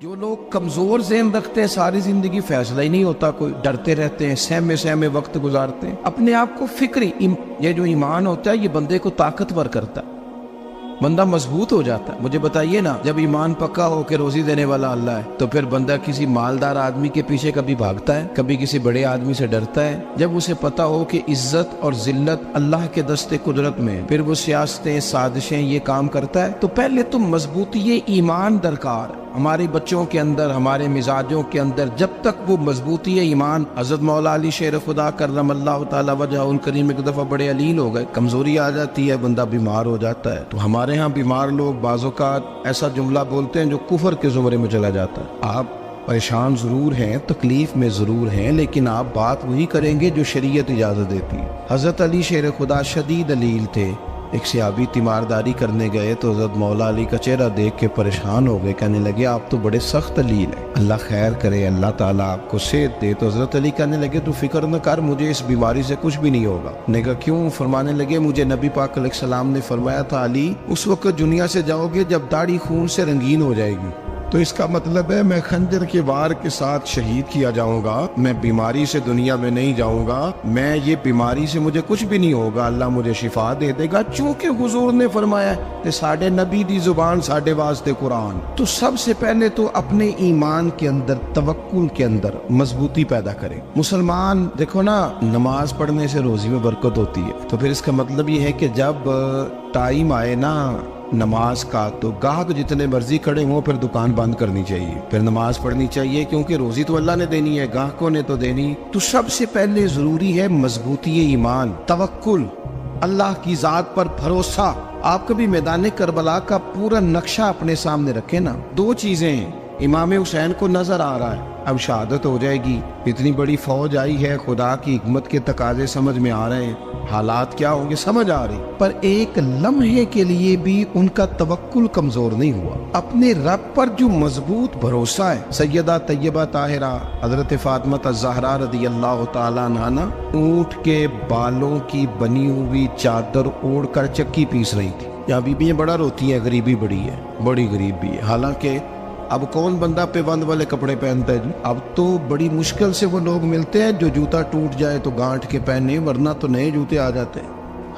جو لوگ کمزور ذہن رکھتے ہیں ساری زندگی فیصلہ ہی نہیں ہوتا، کوئی ڈرتے رہتے ہیں، سہمے سہمے وقت گزارتے ہیں اپنے آپ کو فکری یہ جو ایمان ہوتا ہے یہ بندے کو طاقتور کرتا ہے، بندہ مضبوط ہو جاتا ہے۔ مجھے بتائیے نا، جب ایمان پکا ہو کہ روزی دینے والا اللہ ہے تو پھر بندہ کسی مالدار آدمی کے پیچھے کبھی بھاگتا ہے، کبھی کسی بڑے آدمی سے ڈرتا ہے؟ جب اسے پتا ہو کہ عزت اور ذلت اللہ کے دستے قدرت میں، پھر وہ سیاستیں سازشیں یہ کام کرتا ہے۔ تو پہلے تو مضبوطی ایمان درکار ہے ہمارے بچوں کے اندر، ہمارے مزاجوں کے اندر۔ جب تک وہ مضبوطی ایمان، حضرت مولا علی شیر خدا کرم اللہ تعالی وجہ الکریم ایک دفعہ بڑے علیل ہو گئے، کمزوری آ جاتی ہے، بندہ بیمار ہو جاتا ہے۔ تو ہمارے ہاں بیمار لوگ بعض اوقات ایسا جملہ بولتے ہیں جو کفر کے زمرے میں چلا جاتا ہے۔ آپ پریشان ضرور ہیں، تکلیف میں ضرور ہیں، لیکن آپ بات وہی کریں گے جو شریعت اجازت دیتی ہے۔ حضرت علی شیر خدا شدید علیل تھے، ایک صحابی تیمارداری کرنے گئے تو حضرت مولا علی کا چہرہ دیکھ کے پریشان ہو گئے، کہنے لگے آپ تو بڑے سخت علیل ہیں، اللہ خیر کرے، اللہ تعالیٰ آپ کو صحت دے۔ تو حضرت علی کہنے لگے تو فکر نہ کر، مجھے اس بیماری سے کچھ بھی نہیں ہوگا۔ نے کہا کیوں؟ فرمانے لگے مجھے نبی پاک علیہ السلام نے فرمایا تھا علی اس وقت دنیا سے جاؤ گے جب داڑھی خون سے رنگین ہو جائے گی، تو اس کا مطلب ہے میں خنجر کے وار کے ساتھ شہید کیا جاؤں گا، میں بیماری سے دنیا میں نہیں جاؤں گا، میں یہ بیماری سے مجھے کچھ بھی نہیں ہوگا، اللہ مجھے شفا دے دے گا، چونکہ حضور نے فرمایا کہ ساڈے نبی دی زبان ساڈے واسطے قرآن۔ تو سب سے پہلے تو اپنے ایمان کے اندر، توکل کے اندر مضبوطی پیدا کریں۔ مسلمان دیکھو نا، نماز پڑھنے سے روزی میں برکت ہوتی ہے، تو پھر اس کا مطلب یہ ہے کہ جب ٹائم آئے نا نماز کا تو گاہک جتنے مرضی کھڑے ہوں پھر دکان بند کرنی چاہیے، پھر نماز پڑھنی چاہیے، کیونکہ روزی تو اللہ نے دینی ہے، گاہکوں نے تو دینی۔ تو سب سے پہلے ضروری ہے مضبوطی ایمان، توکل، اللہ کی ذات پر بھروسہ۔ آپ کبھی میدان کربلا کا پورا نقشہ اپنے سامنے رکھیں نا، دو چیزیں ہیں، امام حسین کو نظر آ رہا ہے اب شہادت ہو جائے گی، اتنی بڑی فوج آئی ہے، خدا کی حکمت کے تقاضے سمجھ میں آ رہے ہیں، حالات کیا ہوں گے سمجھ آ رہی، پر ایک لمحے کے لیے بھی ان کا توکل کمزور نہیں ہوا۔ اپنے رب پر جو مضبوط بھروسہ ہے، سیدہ طیبہ طاہرہ حضرت فاطمہ الزہرا رضی اللہ تعالیٰ عنہا اونٹ کے بالوں کی بنی ہوئی چادر اوڑھ کر چکی پیس رہی تھی۔ یہاں بیویاں بڑا روتی ہیں، غریبی بڑی ہے، بڑی غریب بھی ہے، حالانکہ اب کون بندہ پیوند والے کپڑے پہنتا ہے جی؟ اب تو بڑی مشکل سے وہ لوگ ملتے ہیں جو جوتا ٹوٹ جائے تو گانٹھ کے پہنے، ورنہ تو نئے جوتے آ جاتے ہیں۔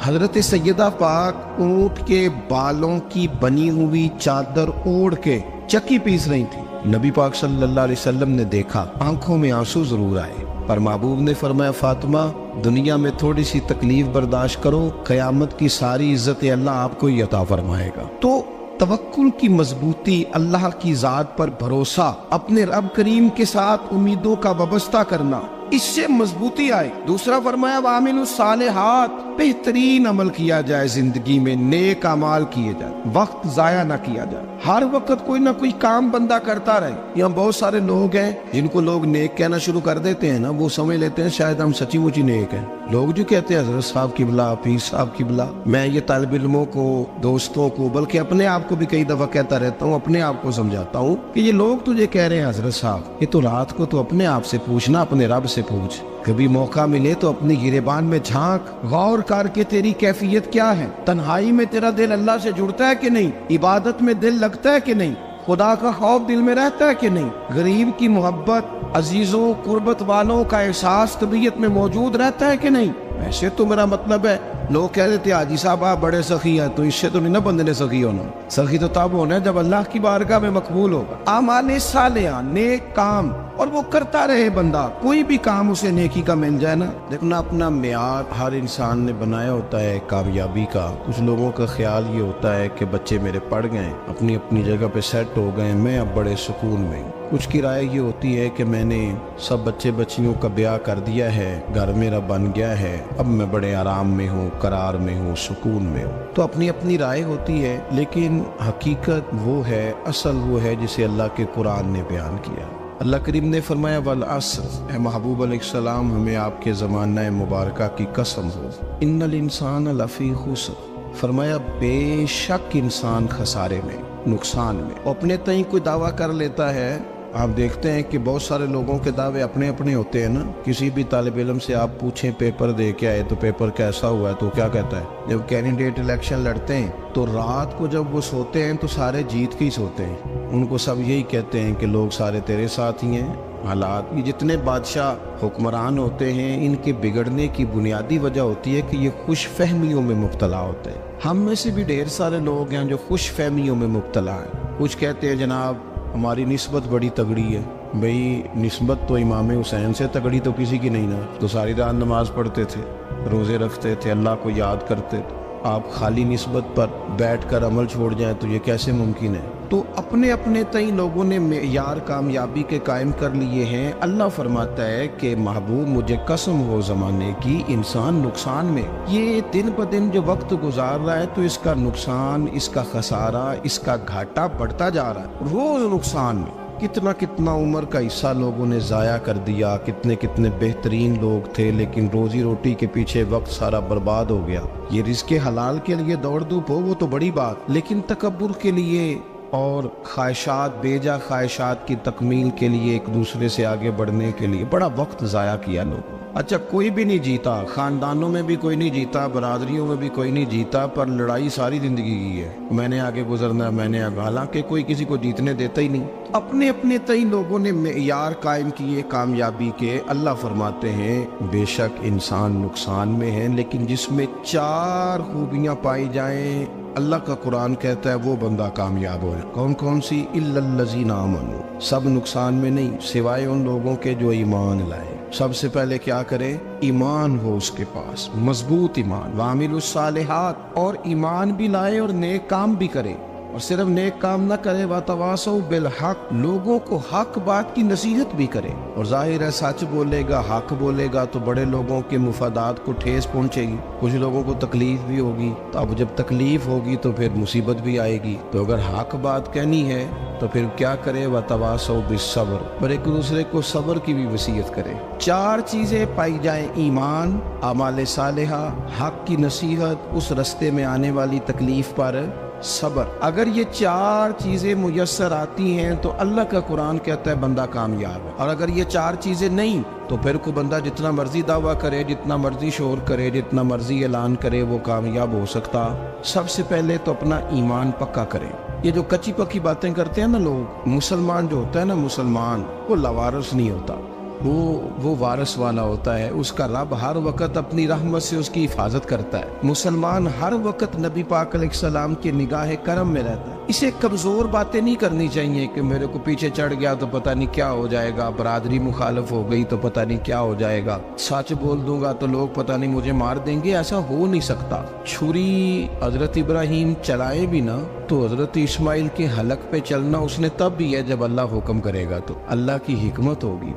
حضرت سیدہ پاک اونٹ کے بالوں کی بنی ہوئی چادر اوڑھ کے چکی پیس رہی تھی۔ نبی پاک صلی اللہ علیہ وسلم نے دیکھا، آنکھوں میں آنسو ضرور آئے، پر محبوب نے فرمایا فاطمہ دنیا میں تھوڑی سی تکلیف برداشت کرو، قیامت کی ساری عزت اللہ آپ کو ہی عطا فرمائے گا۔ تو توکل کی مضبوطی، اللہ کی ذات پر بھروسہ، اپنے رب کریم کے ساتھ امیدوں کا وابستہ کرنا، اس سے مضبوطی آئے۔ دوسرا فرمایا وَعَمِلُوا الصَّالِحَاتِ، بہترین عمل کیا جائے زندگی میں، نیک اعمال کیے جائے، وقت ضائع نہ کیا جائے، ہر وقت کوئی نہ کوئی کام بندہ کرتا رہے۔ یہاں بہت سارے لوگ ہیں جن کو لوگ نیک کہنا شروع کر دیتے ہیں نا، وہ سمجھ لیتے ہیں شاید ہم سچی مچی نیک ہیں۔ لوگ جو کہتے ہیں حضرت صاحب کی بلا، پیر صاحب کی بلا، میں یہ طالب علموں کو، دوستوں کو، بلکہ اپنے آپ کو بھی کئی دفعہ کہتا رہتا ہوں، اپنے آپ کو سمجھاتا ہوں کہ یہ لوگ تجھے کہہ رہے ہیں حضرت صاحب، یہ تو رات کو تو اپنے آپ سے پوچھنا، اپنے رب سے پوچھ، کبھی موقع ملے تو اپنی گریبان میں جھانک، غور کر کے تیری کیفیت کیا ہے، تنہائی میں تیرا دل اللہ سے جڑتا ہے کہ نہیں، عبادت میں دل لگتا ہے کہ نہیں، خدا کا خوف دل میں رہتا ہے کہ نہیں، غریب کی محبت، عزیزوں قربت والوں کا احساس طبیعت میں موجود رہتا ہے کہ نہیں۔ ایسے تو میرا مطلب ہے، لوگ کہہ دیتے ہیں حاجی صاحب آپ بڑے سخی ہیں، تو اس سے تو نہیں نا بندے نے سخی ہونا، سخی تو تب ہونا ہے جب اللہ کی بارگاہ میں مقبول ہوگا۔ اعمال صالحہ، نیک کام، اور وہ کرتا رہے بندہ، کوئی بھی کام اسے نیکی کا مل جائے نا۔ دیکھنا اپنا معیار ہر انسان نے بنایا ہوتا ہے کامیابی کا۔ کچھ لوگوں کا خیال یہ ہوتا ہے کہ بچے میرے پڑھ گئے، اپنی اپنی جگہ پہ سیٹ ہو گئے، میں اب بڑے سکون میں۔ کچھ کی رائے یہ ہوتی ہے کہ میں نے سب بچے بچیوں کا بیاہ کر دیا ہے، گھر میرا بن گیا ہے، اب میں بڑے آرام میں ہوں، قرار میں ہوں، سکون میں ہوں۔ تو اپنی اپنی رائے ہوتی ہے، لیکن حقیقت وہ ہے، اصل وہ ہے جسے اللہ کے قرآن نے بیان کیا۔ اللہ کریم نے فرمایا والعصر، اے محبوب علیہ السلام ہمیں آپ کے زمانہ مبارکہ کی قسم ہو، ان الانسان لفی خسر، فرمایا بے شک انسان خسارے میں، نقصان میں۔ اپنے تئیں کوئی دعویٰ کر لیتا ہے آپ دیکھتے ہیں کہ بہت سارے لوگوں کے دعوے اپنے اپنے ہوتے ہیں نا. کسی بھی طالب علم سے آپ پوچھیں پیپر دے کے آئے تو پیپر کیسا ہوا ہے تو کیا کہتا ہے؟ جب کینڈیڈیٹ الیکشن لڑتے ہیں تو رات کو جب وہ سوتے ہیں تو سارے جیت کے ہی سوتے ہیں. ان کو سب یہی کہتے ہیں کہ لوگ سارے تیرے ساتھ ہی ہیں. حالات یہ جتنے بادشاہ حکمران ہوتے ہیں ان کے بگڑنے کی بنیادی وجہ ہوتی ہے کہ یہ خوش فہمیوں میں مبتلا ہوتے ہیں. ہم میں سے بھی ڈھیر سارے لوگ ہیں جو خوش فہمیوں میں مبتلا ہیں. کچھ کہتے ہیں جناب ہماری نسبت بڑی تگڑی ہے. بھئی نسبت تو امام حسین سے تگڑی تو کسی کی نہیں نا. تو ساری رات نماز پڑھتے تھے, روزے رکھتے تھے, اللہ کو یاد کرتے تھے. آپ خالی نسبت پر بیٹھ کر عمل چھوڑ جائیں تو یہ کیسے ممکن ہے؟ تو اپنے اپنے تئیں لوگوں نے معیار کامیابی کے قائم کر لیے ہیں. اللہ فرماتا ہے کہ محبوب مجھے قسم ہو زمانے کی انسان نقصان میں. یہ دن بدن جو وقت گزار رہا ہے تو اس کا نقصان, اس کا خسارہ, اس کا گھاٹا بڑھتا جا رہا ہے روز نقصان میں. کتنا کتنا عمر کا حصہ لوگوں نے ضائع کر دیا. کتنے کتنے بہترین لوگ تھے لیکن روزی روٹی کے پیچھے وقت سارا برباد ہو گیا. یہ رزق حلال کے لیے دوڑ دھوپ ہو وہ تو بڑی بات, لیکن تکبر کے لیے اور خواہشات, بیجا خواہشات کی تکمیل کے لیے, ایک دوسرے سے آگے بڑھنے کے لیے بڑا وقت ضائع کیا لوگوں. اچھا کوئی بھی نہیں جیتا, خاندانوں میں بھی کوئی نہیں جیتا, برادریوں میں بھی کوئی نہیں جیتا, پر لڑائی ساری زندگی کی ہے. میں نے آگے گزرنا, میں نے آگے, حالانکہ کوئی کسی کو جیتنے دیتا ہی نہیں. اپنے اپنے تئیں لوگوں نے معیار قائم کیے کامیابی کے. اللہ فرماتے ہیں بے شک انسان نقصان میں ہے لیکن جس میں 4 خوبیاں پائی جائیں اللہ کا قرآن کہتا ہے وہ بندہ کامیاب ہو. کون کون سی؟ الا الذین آمنوا. سب نقصان میں نہیں سوائے ان لوگوں کے جو ایمان لائے. سب سے پہلے کیا کرے؟ ایمان ہو اس کے پاس, مضبوط ایمان. وعملوا الصالحات, اور ایمان بھی لائے اور نیک کام بھی کرے. اور صرف نیک کام نہ کرے, وَتَوَاصَوْا بِالْحَقِّ, لوگوں کو حق بات کی نصیحت بھی کرے. اور ظاہر ہے سچ بولے گا, حق بولے گا تو بڑے لوگوں کے مفادات کو ٹھیس پہنچے گی, کچھ لوگوں کو تکلیف بھی ہوگی. تو اب جب تکلیف ہوگی تو پھر مصیبت بھی آئے گی. تو اگر حق بات کہنی ہے تو پھر کیا کرے؟ وَتَوَاصَوْا بِالصَّبْرِ, اور ایک دوسرے کو صبر کی بھی وصیت کرے. 4 چیزیں پائی جائیں, ایمان, اعمال صالحہ, حق کی نصیحت, اس رستے میں آنے والی تکلیف پر صبر. اگر یہ 4 چیزیں میسر آتی ہیں تو اللہ کا قرآن کہتا ہے بندہ کامیاب ہے. اور اگر یہ 4 چیزیں نہیں تو پھر کوئی بندہ جتنا مرضی دعویٰ کرے, جتنا مرضی شور کرے, جتنا مرضی اعلان کرے, وہ کامیاب ہو سکتا. سب سے پہلے تو اپنا ایمان پکا کرے. یہ جو کچی پکی باتیں کرتے ہیں نا لوگ, مسلمان جو ہوتا ہے نا, مسلمان وہ لاوارث نہیں ہوتا, وہ وارث والا ہوتا ہے. اس کا رب ہر وقت اپنی رحمت سے اس کی حفاظت کرتا ہے. مسلمان ہر وقت نبی پاک علیہ السلام کی نگاہ کرم میں رہتا ہے. اسے کمزور باتیں نہیں کرنی چاہیے کہ میرے کو پیچھے چڑھ گیا تو پتہ نہیں کیا ہو جائے گا, برادری مخالف ہو گئی تو پتہ نہیں کیا ہو جائے گا, سچ بول دوں گا تو لوگ پتہ نہیں مجھے مار دیں گے. ایسا ہو نہیں سکتا. چھری حضرت ابراہیم چلائے بھی نا تو حضرت اسماعیل کے حلق پہ چلنا اس نے تب بھی ہے جب اللہ حکم کرے گا. تو اللہ کی حکمت ہوگی,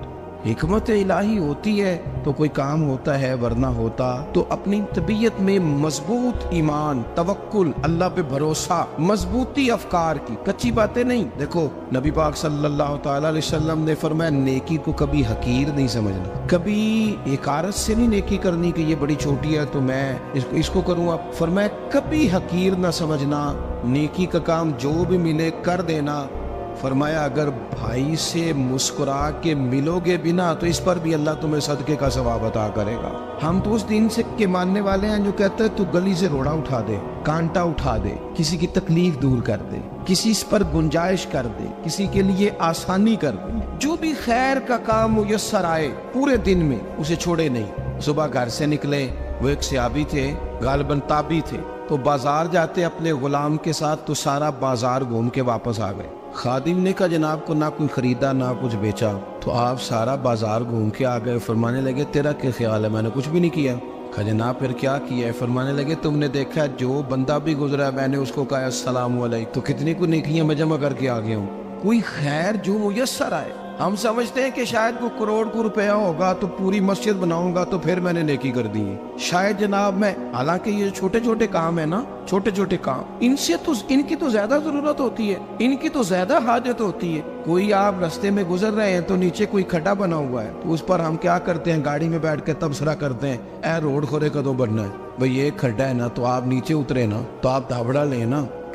حکمت الہی ہوتی ہے تو کوئی کام ہوتا ہے, ورنہ ہوتا. تو اپنی طبیعت میں مضبوط ایمان, توکل, اللہ پہ بھروسہ, مضبوطی افکار کی, کچی باتیں نہیں. دیکھو نبی پاک صلی اللہ تعالی علیہ وسلم نے فرمایا نیکی کو کبھی حقیر نہیں سمجھنا, کبھی حقارت سے نہیں نیکی کرنی کہ یہ بڑی چھوٹی ہے تو میں اس کو کروں. اب فرمایا کبھی حقیر نہ سمجھنا, نیکی کا کام جو بھی ملے کر دینا. فرمایا اگر بھائی سے مسکرا کے ملو گے بنا تو اس پر بھی اللہ تمہیں صدقے کا ثواب عطا کرے گا. ہم تو اس دین سے کے ماننے والے ہیں جو کہتے ہیں تو گلی سے روڑا اٹھا دے, کانٹا اٹھا دے, کسی کی تکلیف دور کر دے, کسی اس پر گنجائش کر دے, کسی کے لیے آسانی کر دے. جو بھی خیر کا کام میسر آئے پورے دن میں اسے چھوڑے نہیں. صبح گھر سے نکلے, وہ ایک صحابی تھے, غالباً تابعی تھے, تو بازار جاتے اپنے غلام کے ساتھ تو سارا بازار گھوم کے واپس آ گئے. خادم نے کہا جناب کو نہ کوئی خریدا نہ کچھ بیچا, تو آپ سارا بازار گھوم کے آ گئے. فرمانے لگے تیرا کیا خیال ہے؟ میں نے کچھ بھی نہیں کیا. کہا جناب پھر کیا کیا ہے؟ فرمانے لگے تم نے دیکھا جو بندہ بھی گزرا میں نے اس کو کہا السلام علیکم, تو کتنی کو نیکیاں میں جمع کر کے آ گیا ہوں. کوئی خیر جو میسر آئے. ہم سمجھتے ہیں کہ شاید کو کروڑ کو روپیہ ہوگا تو پوری مسجد بناؤں گا تو پھر میں نے نیکی کر دی ہے. شاید جناب میں, حالانکہ یہ چھوٹے چھوٹے کام ہے نا, چھوٹے چھوٹے کام, ان کی تو زیادہ ضرورت ہوتی ہے, ان کی تو زیادہ حاجت ہوتی ہے. کوئی آپ رستے میں گزر رہے ہیں تو نیچے کوئی کھڈا بنا ہوا ہے تو اس پر ہم کیا کرتے ہیں, گاڑی میں بیٹھ کے تبصرہ کرتے ہیں اے روڈ کھورے کدو بننا ہے. بھئی یہ کھڈا ہے نا تو آپ نیچے اترے نا تو آپ دھابڑا لیں نا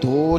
2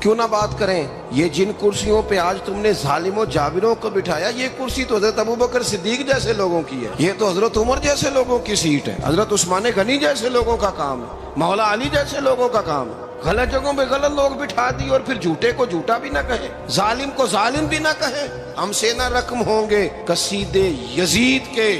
کیوں نہ بات کریں؟ یہ جن کرسیوں پہ آج تم نے ظالموں جابروں کو بٹھایا، یہ کرسی تو حضرت ابوبکر صدیق جیسے لوگوں کی ہے، یہ تو حضرت عمر جیسے لوگوں کی سیٹ ہے، حضرت عثمان غنی جیسے لوگوں کا کام ہے، مولا علی جیسے لوگوں کا کام ہے۔ غلط جگہوں پہ غلط لوگ بٹھا دی، اور پھر جھوٹے کو جھوٹا بھی نہ کہیں، ظالم کو ظالم بھی نہ کہیں۔ ہم سے نہ رقم ہوں گے قصیدے یزید کے،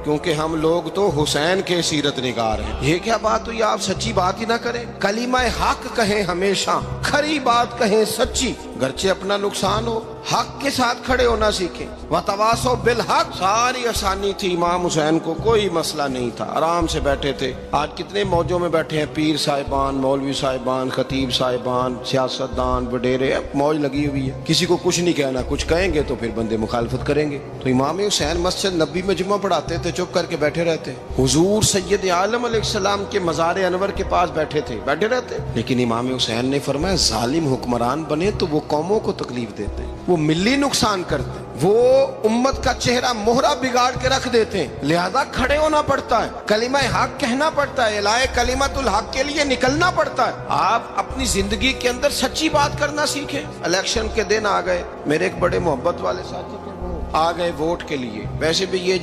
کیونکہ ہم لوگ تو حسین کے سیرت نگار ہیں۔ یہ کیا بات ہوئی؟ آپ سچی بات ہی نہ کریں، کلمہ حق کہیں، ہمیشہ کھری بات کہیں، سچی، گرچہ اپنا نقصان ہو، حق کے ساتھ کھڑے ہونا سیکھیں۔ وتواصوا بالحق، ساری آسانی تھی، امام حسین کو کوئی مسئلہ نہیں تھا، آرام سے بیٹھے تھے۔ آج کتنے موجوں میں بیٹھے ہیں، پیر صاحبان، مولوی صاحبان، خطیب صاحبان، سیاستدان، وڈیرے، موج لگی ہوئی ہے، کسی کو کچھ نہیں کہنا، کچھ کہیں گے تو پھر بندے مخالفت کریں گے۔ تو امام حسین مسجد نبی میں جمعہ پڑھاتے تھے، چپ کر کے بیٹھے رہتے، حضور سید عالم علیہ السلام کے مزار انور کے پاس بیٹھے تھے، بیٹھے رہتے۔ لیکن امام حسین نے فرمایا ظالم حکمران بنے تو وہ قوموں کو تکلیف دیتے ہیں، وہ ملی نقصان کرتے ہیں، وہ امت کا چہرہ مہرہ بگاڑ کے رکھ دیتے ہیں، لہذا کھڑے ہونا پڑتا ہے، کلمہ حق کہنا پڑتا ہے، الہ کلمت الحق کے لیے نکلنا پڑتا ہے۔ آپ اپنی زندگی کے اندر سچی بات کرنا سیکھیں۔ الیکشن کے دن آ گئے، میرے ایک بڑے محبت والے ساتھی تھے، وہ آ گئے ووٹ کے لیے۔ ویسے بھی یہ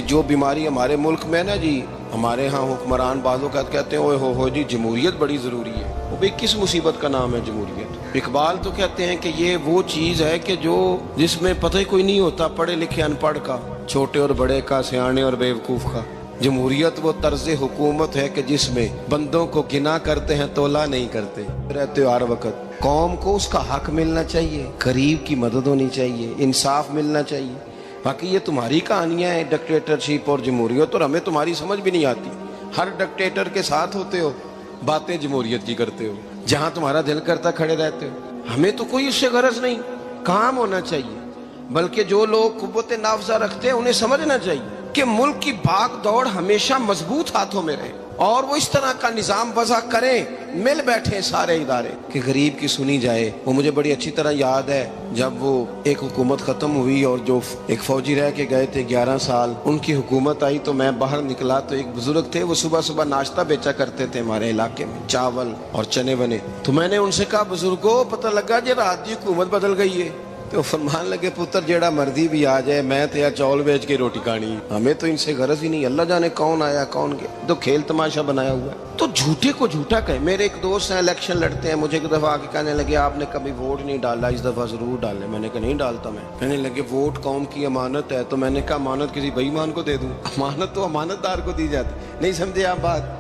جو بیماری ہمارے ملک میں نا جی، ہمارے ہاں حکمران بعضوں کا کہتے ہیں اوے ہو جی جمہوریت بڑی ضروری ہے۔ وہ بھی کس مصیبت کا نام ہے جمہوریت؟ اقبال تو کہتے ہیں کہ یہ وہ چیز ہے کہ جس میں پتہ ہی کوئی نہیں ہوتا، پڑھے لکھے ان پڑھ کا، چھوٹے اور بڑے کا، سیانے اور بیوقوف کا۔ جمہوریت وہ طرز حکومت ہے کہ جس میں بندوں کو گنا کرتے ہیں، تولا نہیں کرتے رہتے ہو ہر وقت۔ قوم کو اس کا حق ملنا چاہیے، غریب کی مدد ہونی چاہیے، انصاف ملنا چاہیے۔ باقی یہ تمہاری کہانیاں ہیں ڈکٹیٹرشپ اور جمہوریت، اور ہمیں تمہاری سمجھ بھی نہیں آتی۔ ہر ڈکٹیٹر کے ساتھ ہوتے ہو، باتیں جمہوریت کی کرتے ہو، جہاں تمہارا دل کرتا کھڑے رہتے ہو۔ ہمیں تو کوئی اس سے غرض نہیں، کام ہونا چاہیے۔ بلکہ جو لوگ قوت نافذہ رکھتے ہیں انہیں سمجھنا چاہیے کہ ملک کی بھاگ دوڑ ہمیشہ مضبوط ہاتھوں میں رہے، اور وہ اس طرح کا نظام وضع کریں، مل بیٹھے سارے ادارے کہ غریب کی سنی جائے۔ وہ مجھے بڑی اچھی طرح یاد ہے جب وہ ایک حکومت ختم ہوئی اور جو ایک فوجی رہ کے گئے تھے 11 سال، ان کی حکومت آئی تو میں باہر نکلا تو ایک بزرگ تھے، وہ صبح صبح ناشتہ بیچا کرتے تھے ہمارے علاقے میں، چاول اور چنے بنے۔ تو میں نے ان سے کہا بزرگوں پتہ لگا جی رات کی حکومت بدل گئی ہے۔ تو فرمان لگے پتر جیڑا مردی بھی آ جائے، میں تو یا چاول بیچ کے روٹی کھانی، ہمیں تو ان سے غرض ہی نہیں، اللہ جانے کون آیا کون گیا، تو کھیل تماشا بنایا ہوا ہے۔ تو جھوٹے کو جھوٹا کہیں۔ میرے ایک دوست ہیں الیکشن لڑتے ہیں، مجھے ایک دفعہ آ کے کہنے لگے آپ نے کبھی ووٹ نہیں ڈالا، اس دفعہ ضرور ڈالیں۔ میں نے کہا نہیں ڈالتا میں۔ کہنے لگے ووٹ قوم کی امانت ہے، تو میں نے کہا امانت کسی بے ایمان کو دے دوں؟ امانت تو امانت دار کو دی جاتی۔ نہیں سمجھے آپ بات؟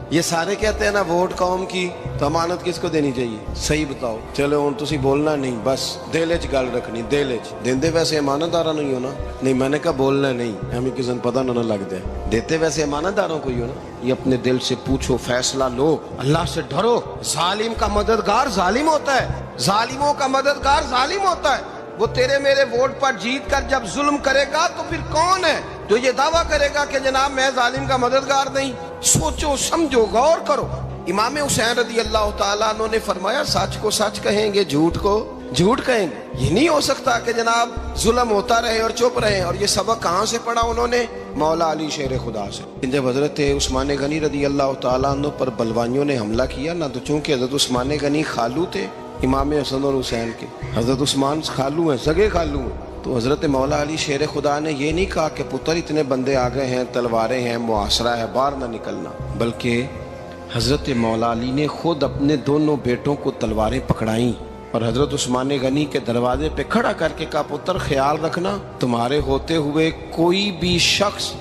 یہ سارے کہتے ہیں نا ووٹ قوم کی، تو امانت کس کو دینی چاہیے؟ صحیح بتاؤ۔ چلو ہوں تسی بولنا نہیں، بس دل وچ گل رکھنی، دل وچ دیندے ویسے امانت دارا نہیں ہونا۔ نہیں میں نے کہا بولنا نہیں، ہمیں کسی پتہ نہ لگ جائے، دیتے ویسے امانت داروں کو ہی ہو نا۔ یہ اپنے دل سے پوچھو، فیصلہ لو، اللہ سے ڈرو۔ ظالم کا مددگار ظالم ہوتا ہے، ظالموں کا مددگار ظالم ہوتا ہے۔ وہ تیرے میرے ووٹ پر جیت کر جب ظلم کرے گا تو پھر کون ہے جو یہ دعویٰ کرے گا کہ جناب میں ظالم کا مددگار نہیں؟ سوچو سمجھو، غور کرو۔ امام حسین رضی اللہ تعالیٰ عنہ نے فرمایا سچ کو سچ کہیں گے، جھوٹ کو جھوٹ کہیں گے۔ یہ نہیں ہو سکتا کہ جناب ظلم ہوتا رہے اور چپ رہے۔ اور یہ سبق کہاں سے پڑھا انہوں نے؟ مولا علی شیر خدا سے۔ جب حضرت عثمان غنی رضی اللہ تعالیٰ عنہ پر بلوائیوں نے حملہ کیا نا، تو چونکہ حضرت عثمان غنی خالو تھے امام حسن اور حسین کے، حضرت عثمان خالو ہیں، سگے خالو ہیں، تو حضرت مولا علی شیر خدا نے یہ نہیں کہا کہ پتر اتنے بندے آ گئے ہیں، تلواریں ہیں، محاصرہ ہے، باہر نہ نکلنا، بلکہ حضرت مولا علی نے خود اپنے دونوں بیٹوں کو تلواریں پکڑائیں اور حضرت عثمان غنی کے دروازے پہ کھڑا کر کے کہا پتر خیال رکھنا تمہارے ہوتے ہوئے کوئی بھی شخص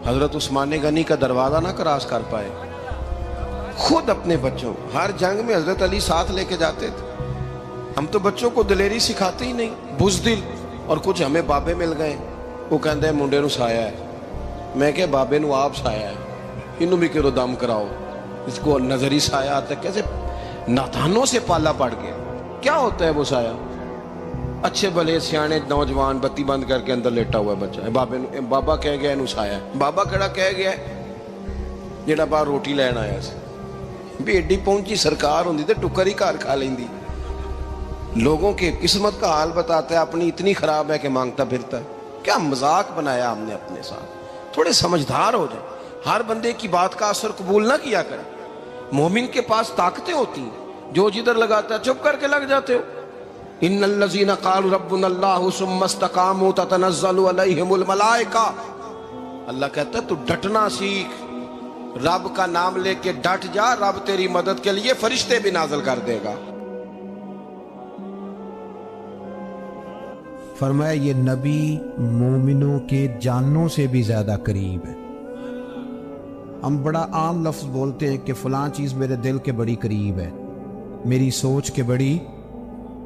حضرت عثمان غنی کا دروازہ نہ کراس کر پائے۔ خود اپنے بچوں، ہر جنگ میں حضرت علی ساتھ لے کے جاتے تھے۔ ہم تو بچوں کو دلیری سکھاتے ہی نہیں، بزدل۔ اور کچھ ہمیں بابے مل گئے، وہ کہتے ہیں منڈے نو سایا ہے، میں کہ بابے نو آپ سایا ہے، انہوں بھی کرو دم کراؤ، اس کو نظری سایہ آتا ہے۔ کیسے ناتھانوں سے پالا پڑ گیا۔ کیا ہوتا ہے وہ سایہ؟ اچھے بھلے سیانے نوجوان بتی بند کر کے اندر لیٹا ہوا ہے بچہ، بابا کہہ گیا انہوں سایا ہے۔ بابا کہڑا کہہ گیا جڑا باہر روٹی لین آیا سی، بھی ایڈی پہنچی سرکار ہوندی تے ٹکر ہی گھر کھا لیندی۔ لوگوں کے قسمت کا حال بتاتا ہے، اپنی اتنی خراب ہے کہ مانگتا پھرتا ہے۔ کیا مذاق بنایا ہم نے اپنے ساتھ۔ تھوڑے سمجھدار ہو جائیں، ہر بندے کی بات کا اثر قبول نہ کیا کریں۔ مومن کے پاس طاقتیں ہوتی ہیں، جو جدھر لگاتا ہے چپ کر کے لگ جاتے ہو. ان الذین قالوا ربنا اللہ ثم استقاموا تتنزل علیہم الملائکہ. اللہ کہتا ہے تو ڈٹنا سیکھ, رب کا نام لے کے ڈٹ جا, رب تیری مدد کے لیے فرشتے بھی نازل کر دے گا. فرمایا یہ نبی مومنوں کے جانوں سے بھی زیادہ قریب ہے. ہم بڑا عام لفظ بولتے ہیں کہ فلاں چیز میرے دل کے بڑی قریب ہے, میری سوچ کے بڑی.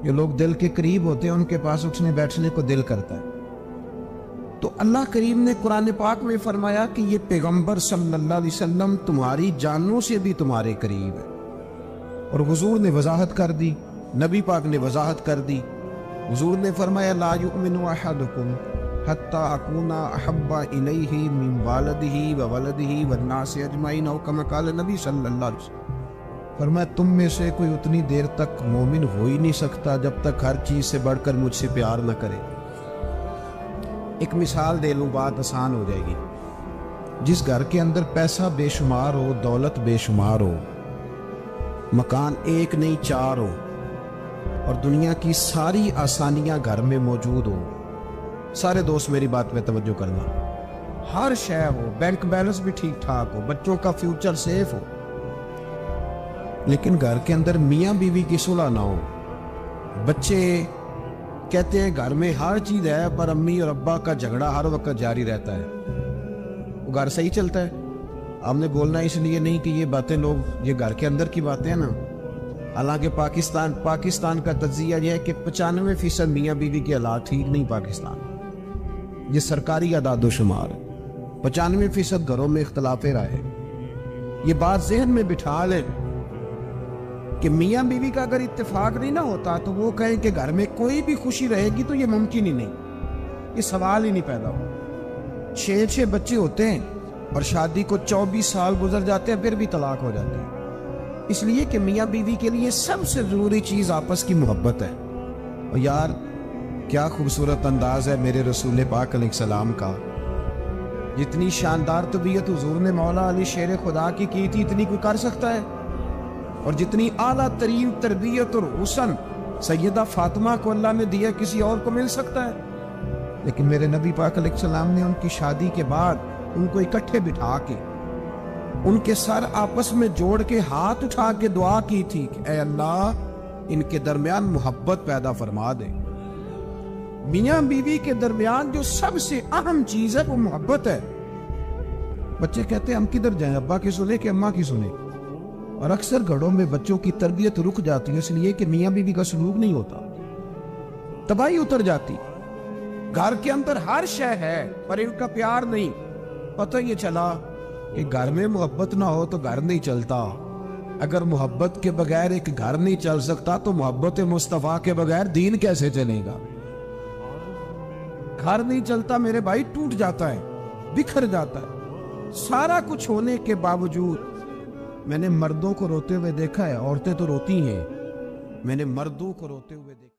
جو لوگ دل کے قریب ہوتے ہیں ان کے پاس اٹھنے بیٹھنے کو دل کرتا ہے. تو اللہ کریم نے قرآن پاک میں فرمایا کہ یہ پیغمبر صلی اللہ علیہ وسلم تمہاری جانوں سے بھی تمہارے قریب ہے. اور حضور نے وضاحت کر دی, نبی پاک نے وضاحت کر دی. حضور نے فرمایا لا یؤمن احدکم حتی اکون احب الیہ من والدہ وولدہ والناس اجمعین, او کما قال نبی صلی اللہ علیہ وسلم. فرمایا تم میں سے کوئی اتنی دیر تک مومن ہو ہی نہیں سکتا جب تک ہر چیز سے بڑھ کر مجھ سے پیار نہ کرے. ایک مثال دے لوں, بات آسان ہو جائے گی. جس گھر کے اندر پیسہ بے شمار ہو, دولت بے شمار ہو, مکان ایک نہیں چار ہو, اور دنیا کی ساری آسانیاں گھر میں موجود ہو, سارے دوست میری بات پہ توجہ کرنا, ہر شے ہو, بینک بیلنس بھی ٹھیک ٹھاک ہو, بچوں کا فیوچر سیف ہو, لیکن گھر کے اندر میاں بیوی کی صلح نہ ہو. بچے کہتے ہیں گھر میں ہر چیز ہے پر امی اور ابا کا جھگڑا ہر وقت جاری رہتا ہے, وہ گھر صحیح چلتا ہے؟ ہم نے بولنا اس لیے نہیں کہ یہ باتیں لوگ, یہ گھر کے اندر کی باتیں ہیں نا. حالانکہ پاکستان کا تجزیہ یہ ہے کہ 95% میاں بیوی کے حالات ٹھیک نہیں. پاکستان یہ سرکاری اعداد و شمار ہے. 95% گھروں میں اختلاف رائے. یہ بات ذہن میں بٹھا لیں کہ میاں بیوی کا اگر اتفاق نہیں نہ ہوتا تو وہ کہیں کہ گھر میں کوئی بھی خوشی رہے گی تو یہ ممکن ہی نہیں, یہ سوال ہی نہیں پیدا ہو. 6 بچے ہوتے ہیں اور شادی کو 24 سال گزر جاتے ہیں, پھر بھی طلاق ہو جاتی ہے. اس لیے کہ میاں بیوی کے لیے سب سے ضروری چیز آپس کی محبت ہے. اور یار کیا خوبصورت انداز ہے میرے رسول پاک علیہ السلام کا. جتنی شاندار طبیعت حضور نے مولا علی شیر خدا کی تھی اتنی کوئی کر سکتا ہے؟ اور جتنی اعلیٰ ترین تربیت اور حسن سیدہ فاطمہ کو اللہ نے دیا کسی اور کو مل سکتا ہے؟ لیکن میرے نبی پاک علیہ السلام نے ان کی شادی کے بعد ان کو اکٹھے بٹھا کے ان کے سر آپس میں جوڑ کے ہاتھ اٹھا کے دعا کی تھی کہ اے اللہ ان کے درمیان محبت پیدا فرما دے. میاں بیوی کے درمیان جو سب سے اہم چیز ہے وہ محبت ہے. بچے کہتے ہیں ہم کدھر جائیں, ابا کی سنیں کہ اماں کی سنیں؟ اور اکثر گھروں میں بچوں کی تربیت رک جاتی ہے اس لیے کہ میاں بیوی کا سلوک نہیں ہوتا, تباہی اتر جاتی. گھر کے اندر ہر شے ہے پر ان کا پیار نہیں. پتہ یہ چلا کہ گھر میں محبت نہ ہو تو گھر نہیں چلتا. اگر محبت کے بغیر ایک گھر نہیں چل سکتا تو محبت مصطفیٰ کے بغیر دین کیسے چلے گا؟ گھر نہیں چلتا میرے بھائی, ٹوٹ جاتا ہے, بکھر جاتا ہے. سارا کچھ ہونے کے باوجود میں نے مردوں کو روتے ہوئے دیکھا ہے, عورتیں تو روتی ہیں, میں نے مردوں کو روتے ہوئے دیکھا.